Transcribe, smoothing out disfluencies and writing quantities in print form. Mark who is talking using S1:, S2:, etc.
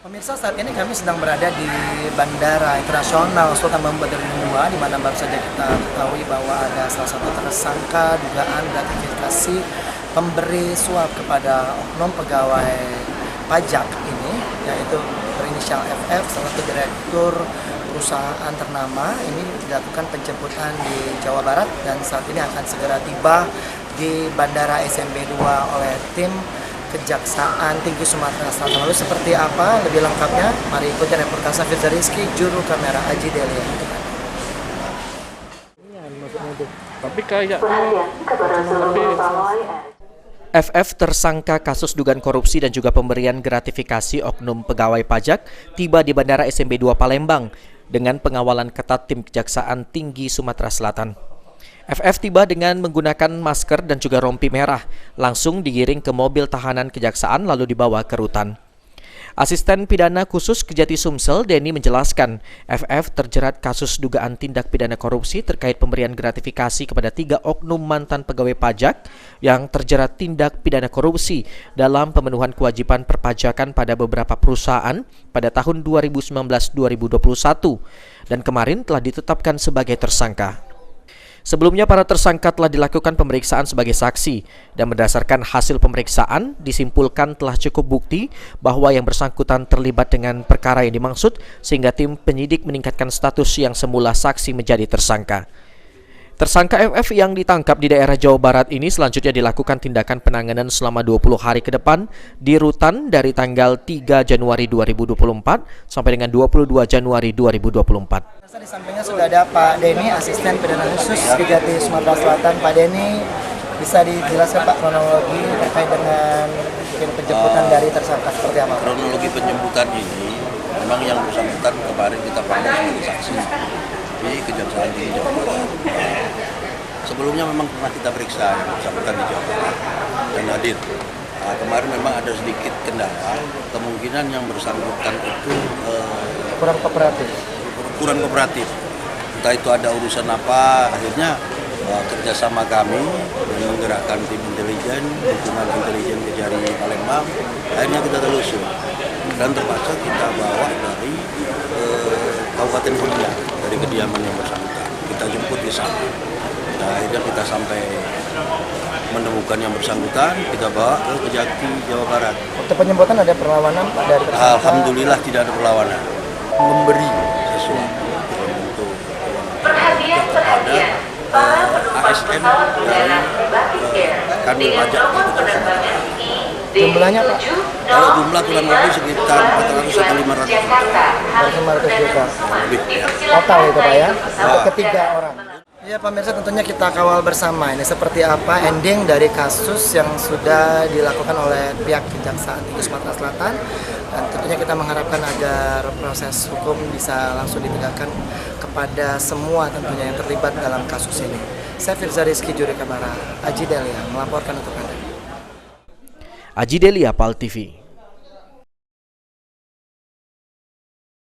S1: Pemirsa, saat ini kami sedang berada di Bandara Internasional Sultan Mahmud II, di mana baru saja kita ketahui bahwa ada salah satu tersangka dugaan gratifikasi pemberi suap kepada oknum pegawai pajak ini, yaitu berinisial FF, salah satu direktur perusahaan ternama. Ini dilakukan penjemputan di Jawa Barat dan saat ini akan segera tiba di Bandara SMB 2 oleh tim Kejaksaan Tinggi Sumatera Selatan. Lalu seperti apa lebih lengkapnya? Mari ikuti reportase Firza Rizky, juru kamera Aji Delia.
S2: Tapi kayak
S3: FF tersangka kasus dugaan korupsi dan juga pemberian gratifikasi oknum pegawai pajak tiba di Bandara SMB 2 Palembang dengan pengawalan ketat tim Kejaksaan Tinggi Sumatera Selatan. FF tiba dengan menggunakan masker dan juga rompi merah, langsung digiring ke mobil tahanan kejaksaan lalu dibawa ke rutan. Asisten Pidana Khusus Kejati Sumsel, Denny, menjelaskan FF terjerat kasus dugaan tindak pidana korupsi terkait pemberian gratifikasi kepada 3 oknum mantan pegawai pajak yang terjerat tindak pidana korupsi dalam pemenuhan kewajiban perpajakan pada beberapa perusahaan pada tahun 2019-2021 dan kemarin telah ditetapkan sebagai tersangka. Sebelumnya para tersangka telah dilakukan pemeriksaan sebagai saksi dan berdasarkan hasil pemeriksaan disimpulkan telah cukup bukti bahwa yang bersangkutan terlibat dengan perkara yang dimaksud sehingga tim penyidik meningkatkan status yang semula saksi menjadi tersangka. Tersangka FF yang ditangkap di daerah Jawa Barat ini selanjutnya dilakukan tindakan penanganan selama 20 hari ke depan di rutan dari tanggal 3 Januari 2024 sampai dengan 22 Januari 2024.
S1: Di sampingnya sudah ada Pak Denny, Asisten Pidana Khusus Kejati Sumatera Selatan. Pak Denny, bisa dijelaskan Pak kronologi terkait dengan penjemputan dari tersangka seperti apa?
S4: Kronologi penjemputan ini memang yang bersangkutan kemarin kita panggil sebagai saksi di Kejaksaan Tinggi Jawa Barat. Sebelumnya memang pernah kita periksa yang bersangkutan di Jawa Barat dan hadir. Kemarin memang ada sedikit kendala, kemungkinan yang bersangkutan itu
S1: Kurang kooperatif.
S4: Entah itu ada urusan apa, akhirnya kerjasama kami dan menggerakkan tim intelijen, dukungan intelijen Kejari Palembang, akhirnya kita telusur dan terpaksa kita bawa dari Kabupaten Gumula, dari kediaman yang bersangkutan. Kita jemput di sana. Nah, akhirnya kita sampai menemukan yang bersangkutan, kita bawa ke Kejati Jawa Barat.
S1: Waktu penjemputan ada perlawanan Pak dari tersangka?
S4: Alhamdulillah tidak ada perlawanan. Memberi sesuatu untuk kepada ASN dari kanwil pajak di Kota Sumatera.
S1: Jumlahnya Pak?
S4: Kalau jumlah kurang lebih sekitar 400 sampai 500 juta.
S1: 500 juta.
S4: Lebih, ya.
S1: Total itu Pak ya? Untuk ketiga orang. Ya pemirsa, tentunya kita kawal bersama ini seperti apa ending dari kasus yang sudah dilakukan oleh pihak Kejaksaan Tinggi Sumatera Selatan, dan tentunya kita mengharapkan agar proses hukum bisa langsung ditegakkan kepada semua tentunya yang terlibat dalam kasus ini. Saya Firza Rizky, juru kamera Aji Delia, melaporkan untuk Anda.
S3: Aji Delia, PAL TV.